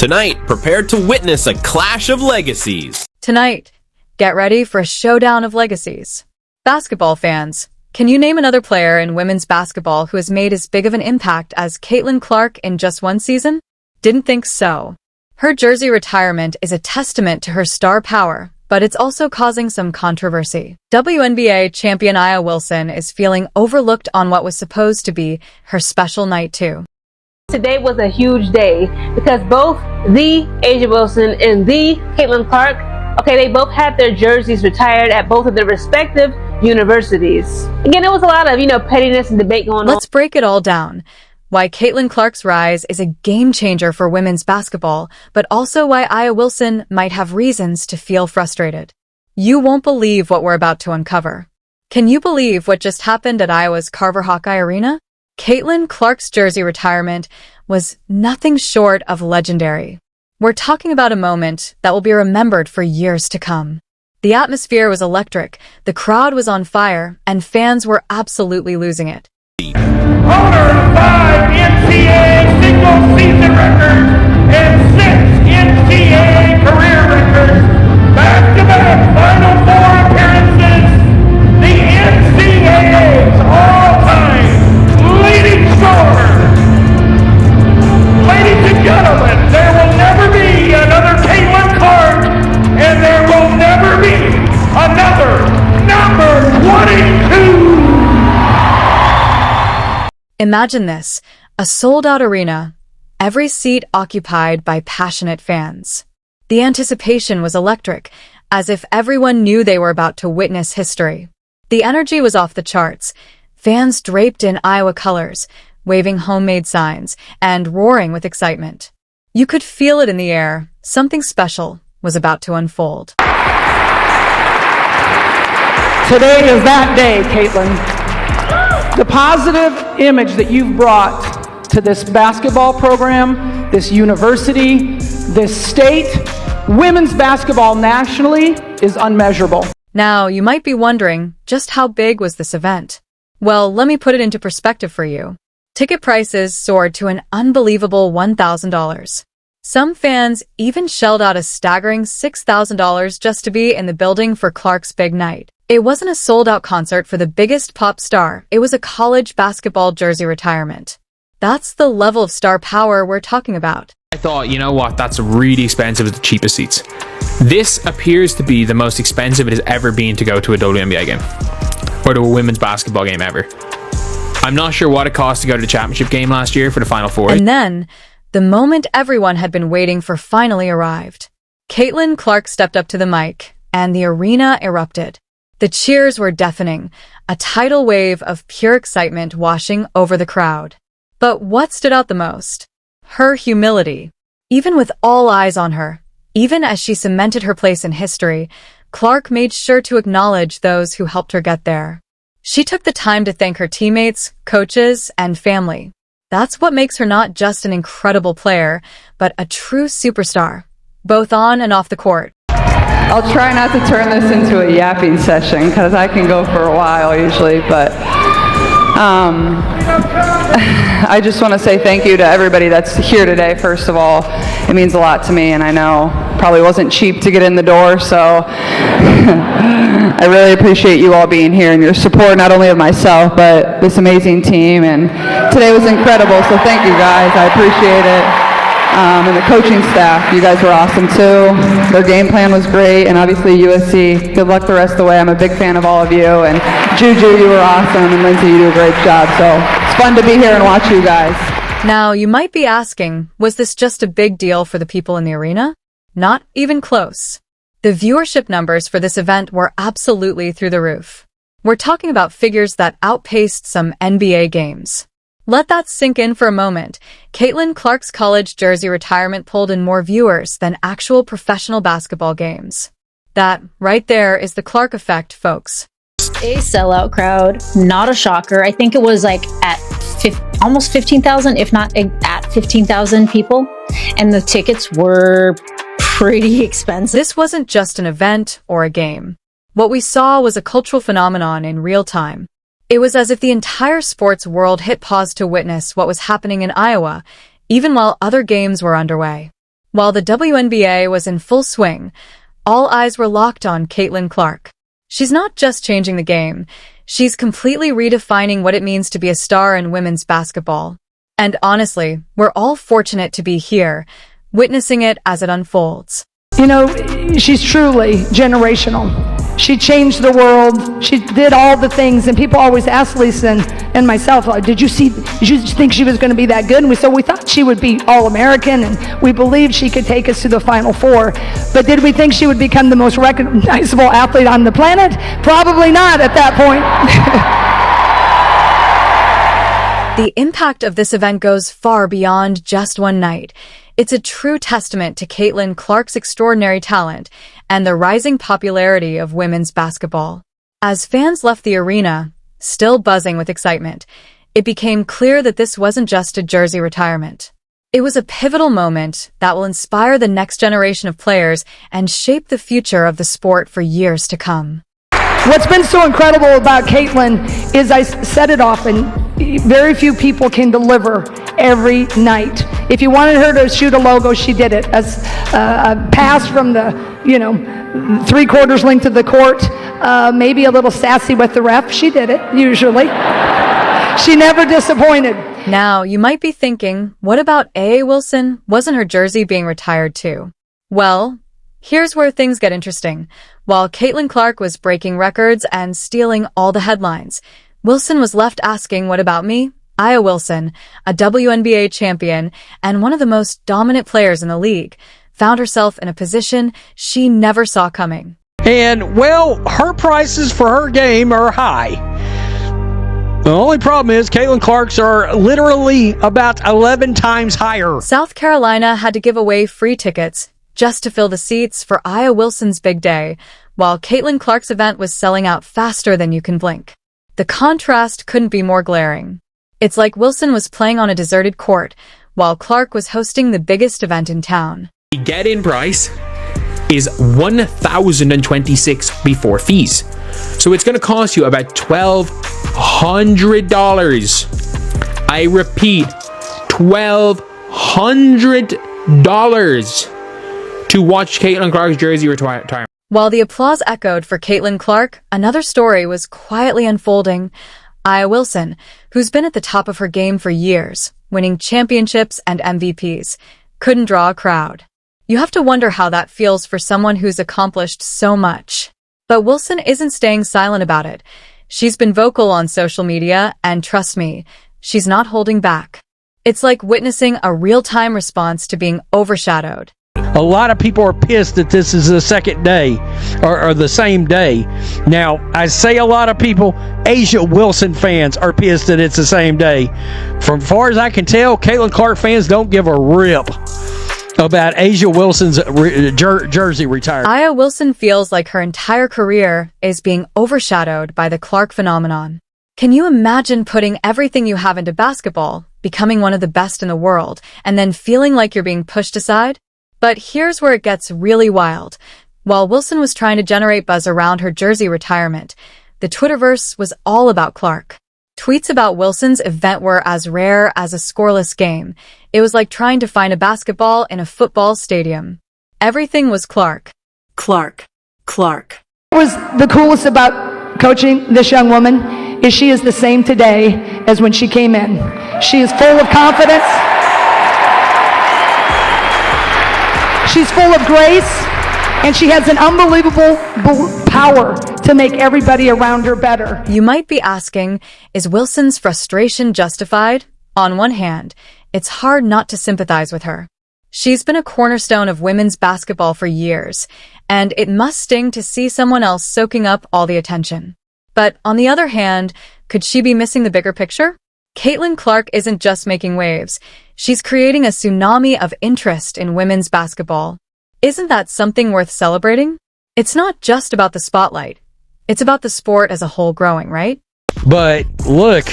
Tonight, prepare to witness a clash of legacies. Tonight, get ready for a showdown of legacies. Basketball fans, can you name another player in women's basketball who has made as big of an impact as Caitlin Clark in just one season? Didn't think so. Her jersey retirement is a testament to her star power, but it's also causing some controversy. WNBA champion Aya Wilson is feeling overlooked on what was supposed to be her special night too. Today was a huge day because both the A'ja Wilson and the Caitlin Clark, they both had their jerseys retired at both of their respective universities. Again, there was a lot of, pettiness and debate going on. Let's break it all down. Why Caitlin Clark's rise is a game changer for women's basketball, but also why Aya Wilson might have reasons to feel frustrated. You won't believe what we're about to uncover. Can you believe what just happened at Iowa's Carver Hawkeye Arena? Caitlin Clark's jersey retirement was nothing short of legendary. We're talking about a moment that will be remembered for years to come. The atmosphere was electric, the crowd was on fire, and fans were absolutely losing it. Owner of 5 NCAA single-season records and 6 NCAA career records, back-to-back Final Four appearances, the NCAA's all-time leading scorer. Ladies and gentlemen, there will never be another Caitlin Clark, and there will never be another number 22. Imagine this, a sold-out arena, every seat occupied by passionate fans. The anticipation was electric, as if everyone knew they were about to witness history. The energy was off the charts, fans draped in Iowa colors, waving homemade signs, and roaring with excitement. You could feel it in the air. Something special was about to unfold. Today is that day, Caitlin. The positive image that you've brought to this basketball program, this university, this state, women's basketball nationally is unmeasurable. Now, you might be wondering, just how big was this event? Well, let me put it into perspective for you. Ticket prices soared to an unbelievable $1,000. Some fans even shelled out a staggering $6,000 just to be in the building for Clark's big night. It wasn't a sold-out concert for the biggest pop star. It was a college basketball jersey retirement. That's the level of star power we're talking about. I thought, you know what, that's really expensive at the cheapest seats. This appears to be the most expensive it has ever been to go to a WNBA game. Or to a women's basketball game ever. I'm not sure what it cost to go to the championship game last year for the Final Four. And then, the moment everyone had been waiting for finally arrived. Caitlin Clark stepped up to the mic, and the arena erupted. The cheers were deafening, a tidal wave of pure excitement washing over the crowd. But what stood out the most? Her humility. Even with all eyes on her, even as she cemented her place in history, Clark made sure to acknowledge those who helped her get there. She took the time to thank her teammates, coaches, and family. That's what makes her not just an incredible player, but a true superstar, both on and off the court. I'll try not to turn this into a yapping session because I can go for a while usually, but I just want to say thank you to everybody that's here today, first of all. It means a lot to me, and I know probably wasn't cheap to get in the door, so I really appreciate you all being here and your support, not only of myself, but this amazing team, and today was incredible, so thank you guys, I appreciate it. And the coaching staff, you guys were awesome too. Their game plan was great, and obviously USC, good luck the rest of the way. I'm a big fan of all of you, and Juju, you were awesome, and Lindsay, you do a great job, so it's fun to be here and watch you guys. Now, you might be asking, was this just a big deal for the people in the arena? Not even close. The viewership numbers for this event were absolutely through the roof. We're talking about figures that outpaced some NBA games. Let that sink in for a moment. Caitlin Clark's college jersey retirement pulled in more viewers than actual professional basketball games. That, right there, is the Clark effect, folks. A sellout crowd, not a shocker. I think it was like at almost 15,000, if not at 15,000 people. And the tickets were pretty expensive. This wasn't just an event or a game. What we saw was a cultural phenomenon in real time. It was as if the entire sports world hit pause to witness what was happening in Iowa, even while other games were underway. While the WNBA was in full swing, all eyes were locked on Caitlin Clark. She's not just changing the game, she's completely redefining what it means to be a star in women's basketball. And honestly, we're all fortunate to be here, witnessing it as it unfolds. You know, she's truly generational. She changed the world. She did all the things, and people always ask Lisa and myself, like, did you think she was going to be that good? And we thought she would be All-American, and we believed she could take us to the Final Four. But did we think she would become the most recognizable athlete on the planet? Probably not at that point. The impact of this event goes far beyond just one night. It's a true testament to Caitlin Clark's extraordinary talent and the rising popularity of women's basketball. As fans left the arena, still buzzing with excitement, it became clear that this wasn't just a jersey retirement. It was a pivotal moment that will inspire the next generation of players and shape the future of the sport for years to come. What's been so incredible about Caitlin is, I said it often, very few people can deliver every night. If you wanted her to shoot a logo, she did it. As a pass from the, 3/4 length of the court, maybe a little sassy with the ref, she did it, usually. She never disappointed. Now, you might be thinking, what about A.A. Wilson? Wasn't her jersey being retired too? Well, here's where things get interesting. While Caitlin Clark was breaking records and stealing all the headlines, Wilson was left asking, what about me? Aya Wilson, a WNBA champion and one of the most dominant players in the league, found herself in a position she never saw coming. And, well, her prices for her game are high. The only problem is Caitlin Clark's are literally about 11 times higher. South Carolina had to give away free tickets just to fill the seats for Aya Wilson's big day, while Caitlin Clark's event was selling out faster than you can blink. The contrast couldn't be more glaring. It's like Wilson was playing on a deserted court, while Clark was hosting the biggest event in town. The get-in price is $1,026 before fees. So it's going to cost you about $1,200. I repeat, $1,200 to watch Caitlin Clark's jersey retire. While the applause echoed for Caitlin Clark, another story was quietly unfolding. Aya Wilson, who's been at the top of her game for years, winning championships and MVPs, couldn't draw a crowd. You have to wonder how that feels for someone who's accomplished so much. But Wilson isn't staying silent about it. She's been vocal on social media, and trust me, she's not holding back. It's like witnessing a real-time response to being overshadowed. A lot of people are pissed that this is the second day or the same day. Now, I say a lot of people, A'ja Wilson fans are pissed that it's the same day. From far as I can tell, Caitlin Clark fans don't give a rip about A'ja Wilson's jersey retirement. Aya Wilson feels like her entire career is being overshadowed by the Clark phenomenon. Can you imagine putting everything you have into basketball, becoming one of the best in the world, and then feeling like you're being pushed aside? But here's where it gets really wild. While Wilson was trying to generate buzz around her jersey retirement, the Twitterverse was all about Clark. Tweets about Wilson's event were as rare as a scoreless game. It was like trying to find a basketball in a football stadium. Everything was Clark. Clark. Clark. What was the coolest about coaching this young woman is she is the same today as when she came in. She is full of confidence. She's full of grace, and she has an unbelievable power to make everybody around her better. You might be asking, is Wilson's frustration justified? On one hand, it's hard not to sympathize with her. She's been a cornerstone of women's basketball for years, and it must sting to see someone else soaking up all the attention. But on the other hand, could she be missing the bigger picture? Caitlin Clark isn't just making waves. She's creating a tsunami of interest in women's basketball. Isn't that something worth celebrating? It's not just about the spotlight. It's about the sport as a whole growing, right? But look,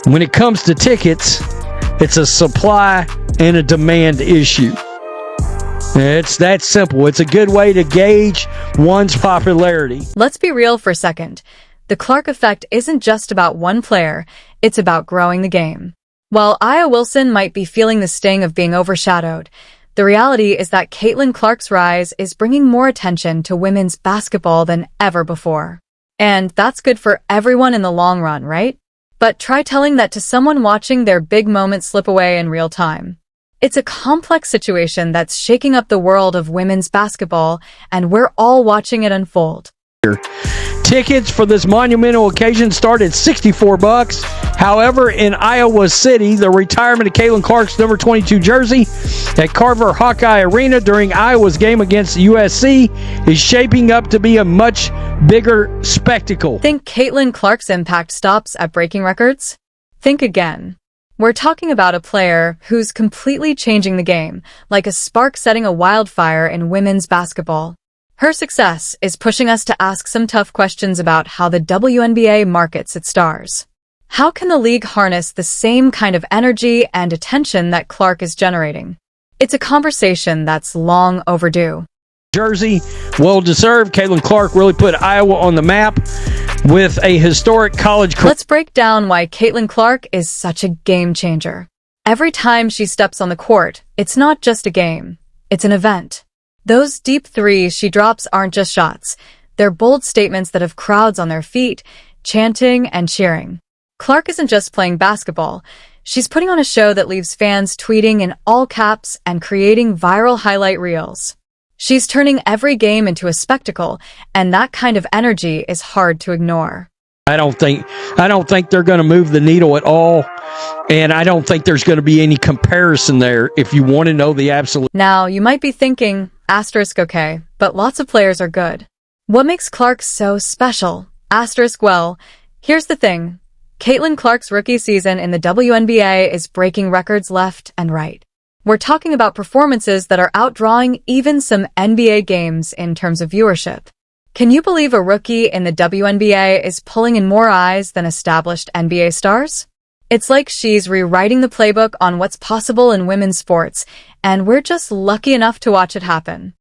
when it comes to tickets, it's a supply and a demand issue. It's that simple. It's a good way to gauge one's popularity. Let's be real for a second. The Clark effect isn't just about one player, it's about growing the game. While Aya Wilson might be feeling the sting of being overshadowed, The reality is that Caitlin Clark's rise is bringing more attention to women's basketball than ever before. And that's good for everyone in the long run, right? But try telling that to someone watching their big moment slip away in real time. It's a complex situation that's shaking up the world of women's basketball, and we're all watching it unfold. Tickets for this monumental occasion start at $64. However, in Iowa City, the retirement of Caitlin Clark's number 22 jersey at Carver Hawkeye Arena during Iowa's game against USC is shaping up to be a much bigger spectacle. Think Caitlin Clark's impact stops at breaking records? Think again. We're talking about a player who's completely changing the game, like a spark setting a wildfire in women's basketball. Her success is pushing us to ask some tough questions about how the WNBA markets its stars. How can the league harness the same kind of energy and attention that Clark is generating? It's a conversation that's long overdue. Jersey, well deserved. Caitlin Clark really put Iowa on the map with a historic college career. Let's break down why Caitlin Clark is such a game changer. Every time she steps on the court, it's not just a game, it's an event. Those deep threes she drops aren't just shots. They're bold statements that have crowds on their feet, chanting and cheering. Clark isn't just playing basketball. She's putting on a show that leaves fans tweeting in all caps and creating viral highlight reels. She's turning every game into a spectacle, and that kind of energy is hard to ignore. I don't think they're going to move the needle at all, and I don't think there's going to be any comparison there if you want to know the absolute. Now, you might be thinking, asterisk okay, but lots of players are good. What makes Clark so special? Asterisk well, here's the thing. Caitlin Clark's rookie season in the WNBA is breaking records left and right. We're talking about performances that are outdrawing even some NBA games in terms of viewership. Can you believe a rookie in the WNBA is pulling in more eyes than established NBA stars? It's like she's rewriting the playbook on what's possible in women's sports, and we're just lucky enough to watch it happen.